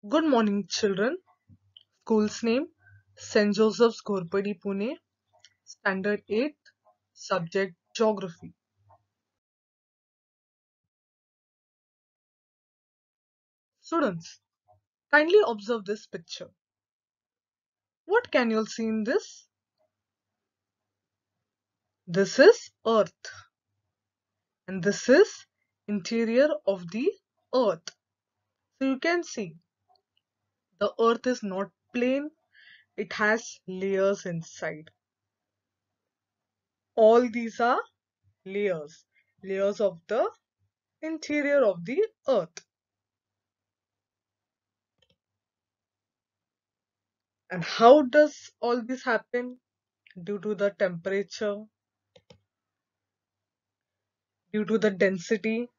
Good morning, children. School's name St. Joseph's Ghorpadi, Pune. Standard 8. Subject Geography. Students, kindly observe this picture. What can you all see in this? This is Earth, and this is interior of the Earth. So you can see the Earth is not plain; it has layers inside. All these are layers of the interior of the Earth. And how does all this happen? Due to the temperature, due to the density.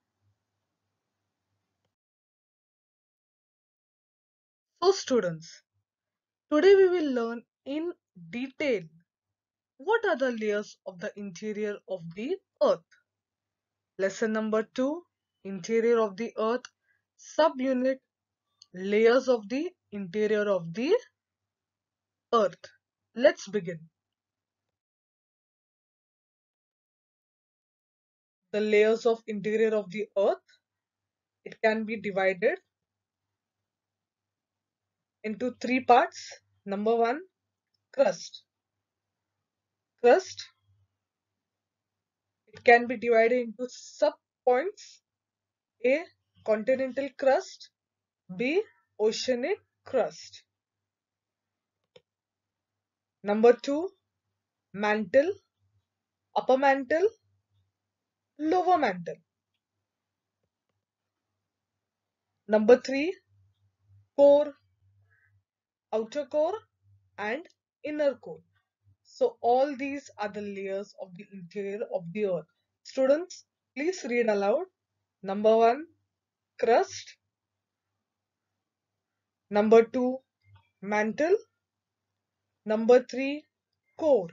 So students, today we will learn in detail what are the layers of the interior of the Earth. Lesson number 2, Interior of the Earth, subunit, layers of the interior of the Earth. Let's begin. The layers of interior of the Earth, it can be divided into three parts. Number 1, crust. Crust, it can be divided into sub-points. A. Continental crust. B. Oceanic crust. Number 2. Mantle. Upper mantle. Lower mantle. Number 3. Core. Outer core and inner core. So all these are the layers of the interior of the Earth. Students, please read aloud. Number 1. Crust. Number 2. Mantle. Number 3. Core.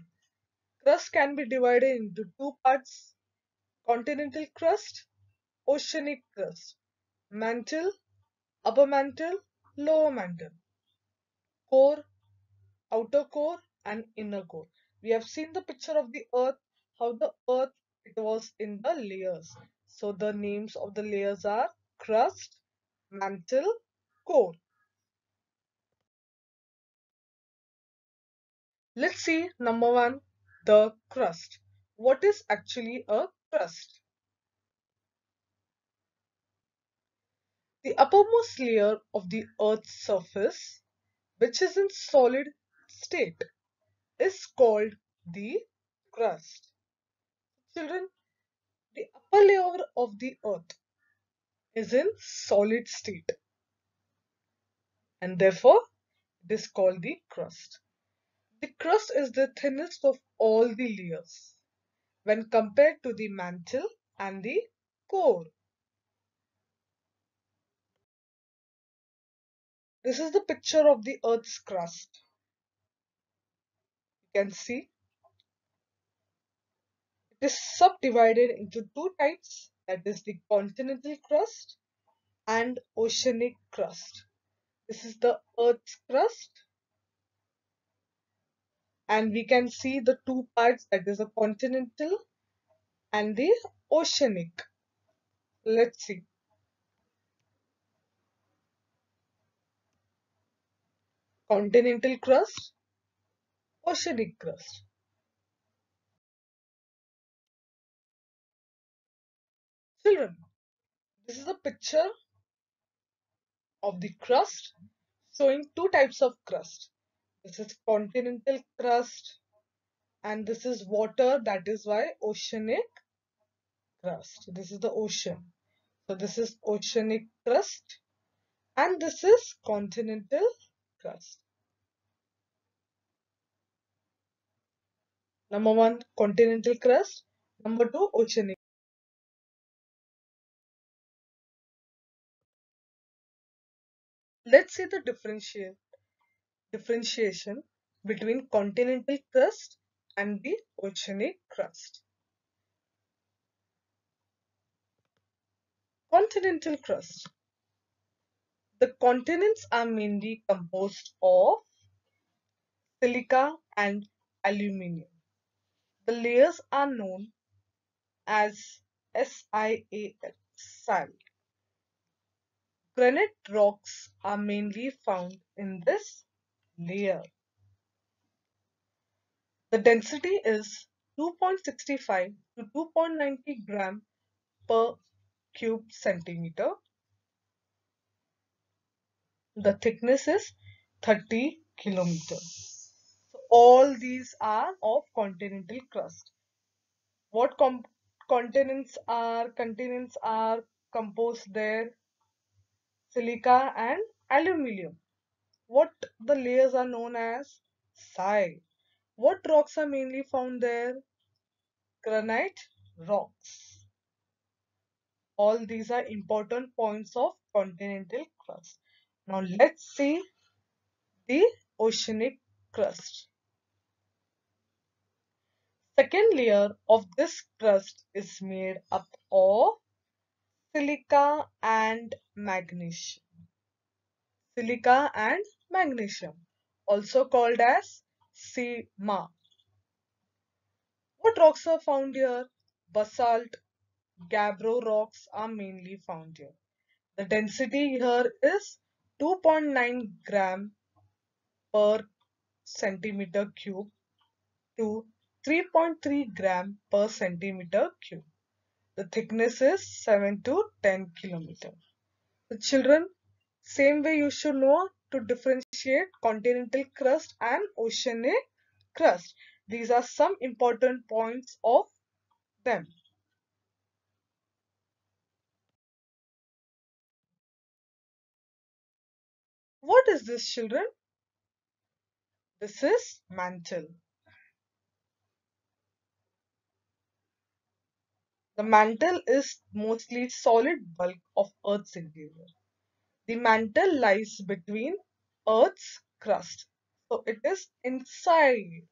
Crust can be divided into two parts: continental crust, oceanic crust, mantle, upper mantle, lower mantle, core, outer core, and inner core. We have seen the picture of the Earth, how the Earth it was in the layers. So the names of the layers are crust, mantle, core. Let's see number 1, the crust. What is actually a crust? The uppermost layer of the Earth's surface, which is in solid state, is called the crust. Children, the upper layer of the Earth is in solid state and therefore it is called the crust. The crust is the thinnest of all the layers when compared to the mantle and the core. This is the picture of the Earth's crust. You can see it is subdivided into two types, that is the continental crust and oceanic crust. This is the Earth's crust, and we can see the two parts, that is the continental and the oceanic. Let's see. Continental crust, oceanic crust. Children, this is a picture of the crust showing two types of crust. This is continental crust and this is water, that is why oceanic crust. This is the ocean. So this is oceanic crust and this is continental crust. Number 1, continental crust. Number 2, oceanic. Let's see the differentiation between continental crust and the oceanic crust. Continental crust. The continents are mainly composed of silica and aluminium. The layers are known as SiAL, SiL. Granite rocks are mainly found in this layer. The density is 2.65 to 2.90 gram per cube centimeter. The thickness is 30 kilometers. So all these are of continental crust. What continents are composed there? Silica and aluminium. What the layers are known as? Side. What rocks are mainly found there? Granite rocks. All these are important points of continental crust. Now let's see the oceanic crust. Second layer of this crust is made up of silica and magnesium. Silica and magnesium, also called as SiMa. What rocks are found here? Basalt, gabbro rocks are mainly found here. The density here is 2.9 gram per centimeter cube to 3.3 gram per centimeter cube. The thickness is 7 to 10 kilometers. The children, same way you should know to differentiate continental crust and oceanic crust. These are some important points of them. What is this, children? This is mantle. The mantle is mostly solid bulk of Earth's interior. The mantle lies between Earth's crust. So it is inside.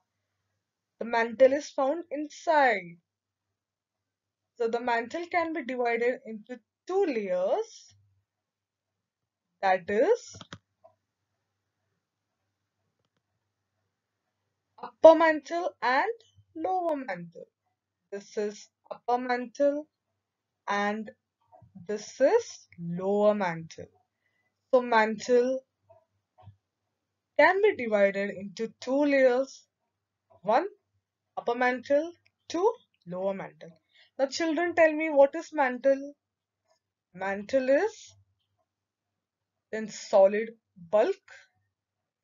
The mantle is found inside. So the mantle can be divided into two layers. That is upper mantle and lower mantle. This is upper mantle and this is lower mantle. So mantle can be divided into two layers. One upper mantle, two lower mantle. Now children, tell me, what is mantle? Mantle is in solid bulk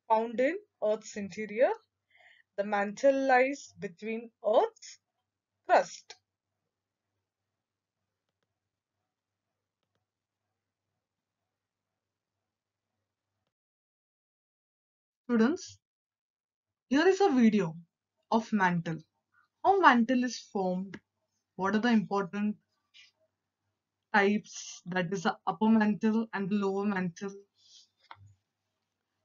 found in Earth's interior. The mantle lies between Earth's crust. Students, here is a video of mantle. How mantle is formed, what are the important types, that is the upper mantle and the lower mantle,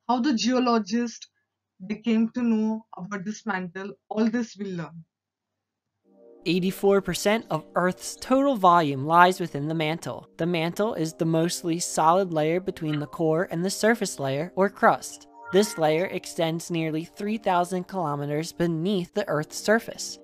how the geologist they came to know about this mantle, all this we'll learn. 84% of Earth's total volume lies within the mantle. The mantle is the mostly solid layer between the core and the surface layer, or crust. This layer extends nearly 3,000 kilometers beneath the Earth's surface.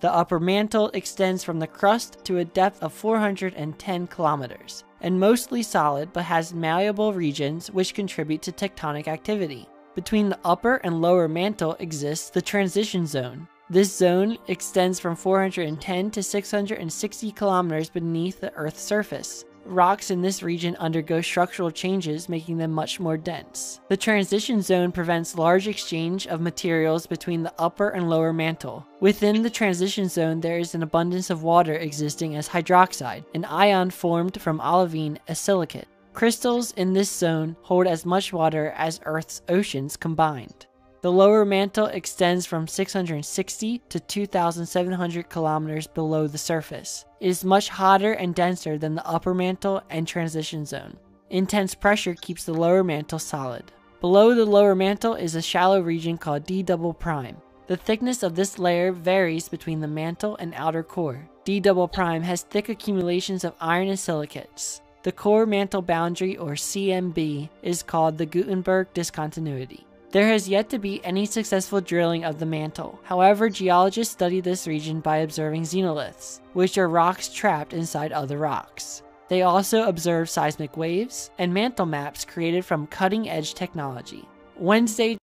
The upper mantle extends from the crust to a depth of 410 kilometers, and mostly solid but has malleable regions which contribute to tectonic activity. Between the upper and lower mantle exists the transition zone. This zone extends from 410 to 660 kilometers beneath the Earth's surface. Rocks in this region undergo structural changes, making them much more dense. The transition zone prevents large exchange of materials between the upper and lower mantle. Within the transition zone, there is an abundance of water existing as hydroxide, an ion formed from olivine, a silicate. Crystals in this zone hold as much water as Earth's oceans combined. The lower mantle extends from 660 to 2,700 kilometers below the surface. It is much hotter and denser than the upper mantle and transition zone. Intense pressure keeps the lower mantle solid. Below the lower mantle is a shallow region called D double prime. The thickness of this layer varies between the mantle and outer core. D double prime has thick accumulations of iron and silicates. The core mantle boundary, or CMB, is called the Gutenberg discontinuity. There has yet to be any successful drilling of the mantle. However, geologists study this region by observing xenoliths, which are rocks trapped inside other rocks. They also observe seismic waves and mantle maps created from cutting-edge technology. Wednesday,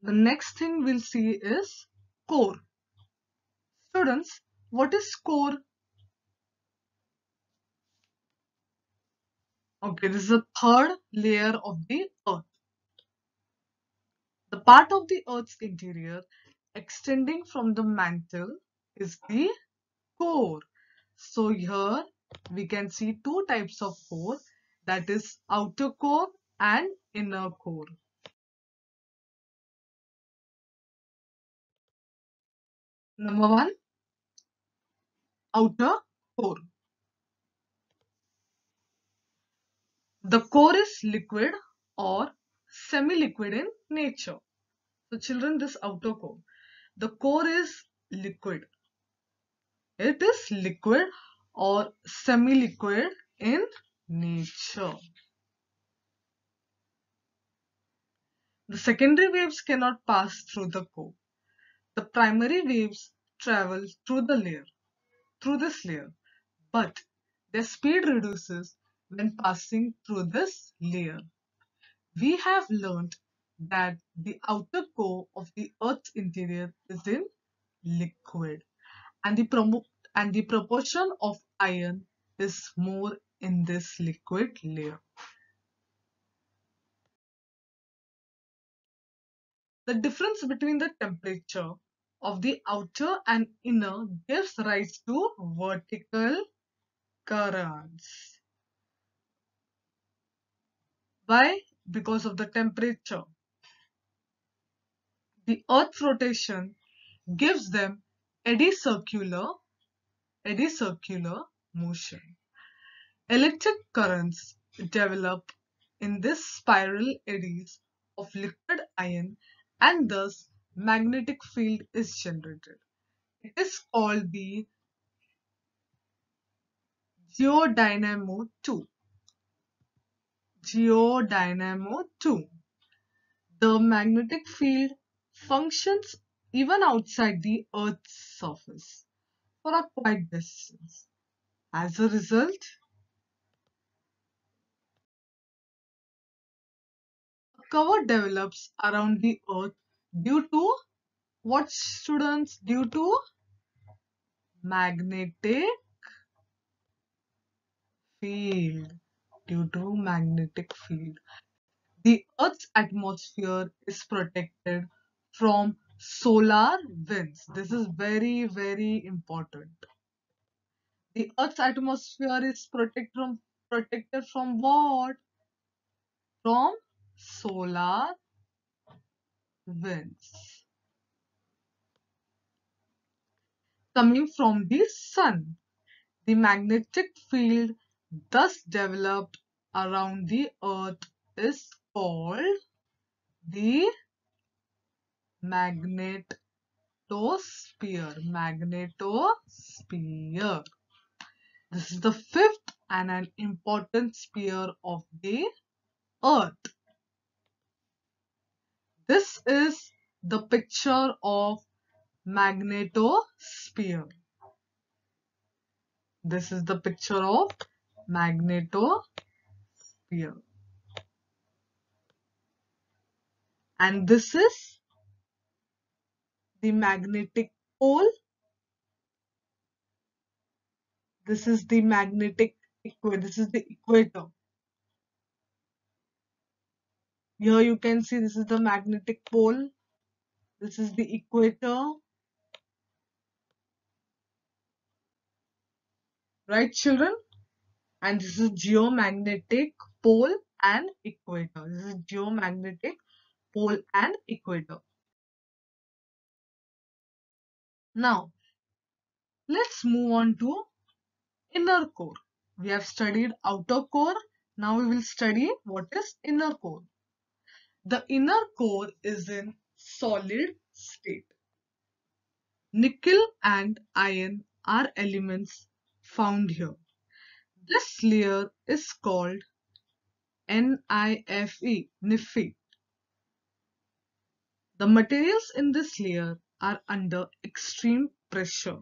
The next thing we'll see is core. Students, what is core? Okay, this is the third layer of the earth. The part of the earth's interior extending from the mantle is the core. So here we can see two types of core, that is outer core and inner core. Number one, outer core. The core is liquid or semi-liquid in nature. So children, this outer core, the core is liquid. It is liquid or semi-liquid in nature. The secondary waves cannot pass through the core. The primary waves travel through this layer, but their speed reduces when passing through this layer. We have learned that the outer core of the Earth's interior is in liquid, and the proportion of iron is more in this liquid layer. The difference between the temperature of the outer and inner gives rise to vertical currents. Why? Because of the temperature. The Earth's rotation gives them eddy circular motion. Electric currents develop in this spiral eddies of liquid iron, and thus magnetic field is generated. It is called the geodynamo 2. Geodynamo 2. The magnetic field functions even outside the Earth's surface for a quite distance. As a result, a cover develops around the Earth due to what, students? Due to magnetic field. Due to magnetic field. The Earth's atmosphere is protected from solar winds. This is very, very important. The Earth's atmosphere is protected from what? From solar winds coming from the sun. The magnetic field thus developed around the Earth is called the magnetosphere. Magnetosphere. This is the fifth and an important sphere of the Earth. This is the picture of magnetosphere. This is the picture of magnetosphere. And this is the magnetic pole. This is the magnetic equator. This is the equator. Here you can see this is the magnetic pole. This is the equator. Right, children? And this is geomagnetic pole. and equator. This is geomagnetic pole and equator. Now, let's move on to inner core. We have studied outer core. Now we will study what is inner core. The inner core is in solid state. Nickel and iron are elements found here. This layer is called NIFE. The materials in this layer are under extreme pressure.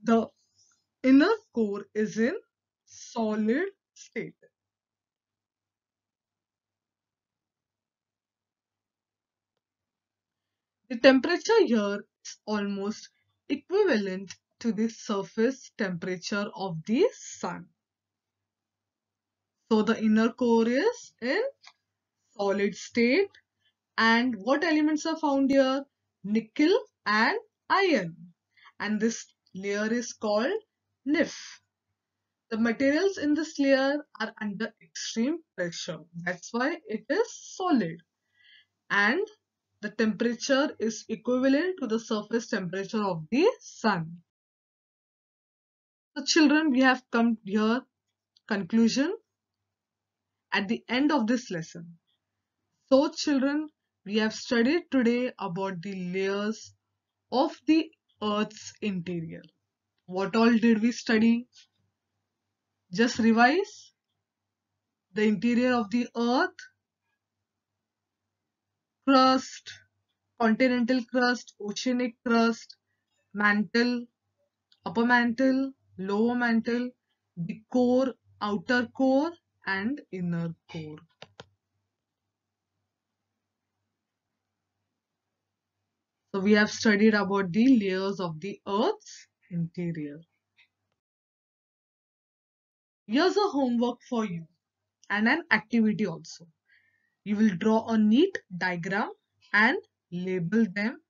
The inner core is in solid state. The temperature here is almost equivalent to the surface temperature of the sun. So the inner core is in solid state. And what elements are found here? Nickel and iron. And this layer is called NIF. The materials in this layer are under extreme pressure. That's why it is solid. And the temperature is equivalent to the surface temperature of the sun. So children, we have come here conclusion at the end of this lesson. So children, we have studied today about the layers of the Earth's interior. What all did we study? Just revise. The interior of the Earth, crust, continental crust, oceanic crust, mantle, upper mantle, lower mantle, the core, outer core, and inner core. So we have studied about the layers of the Earth's interior. Here's a homework for you and an activity also. You will draw a neat diagram and label them,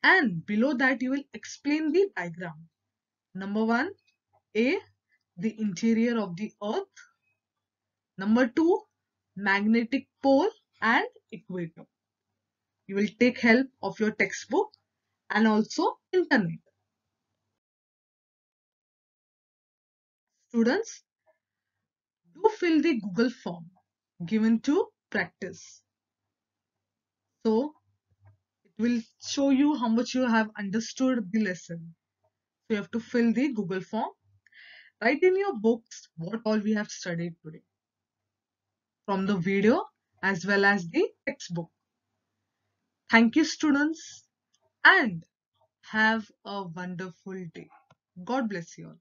and below that you will explain the diagram. Number 1, A, the interior of the Earth. Number 2, magnetic pole and equator. You will take help of your textbook and also internet. Students, do fill the Google form given to practice. So it will show you how much you have understood the lesson. So you have to fill the Google form. Write in your books what all we have studied today from the video as well as the textbook. Thank you, students, and have a wonderful day. God bless you all.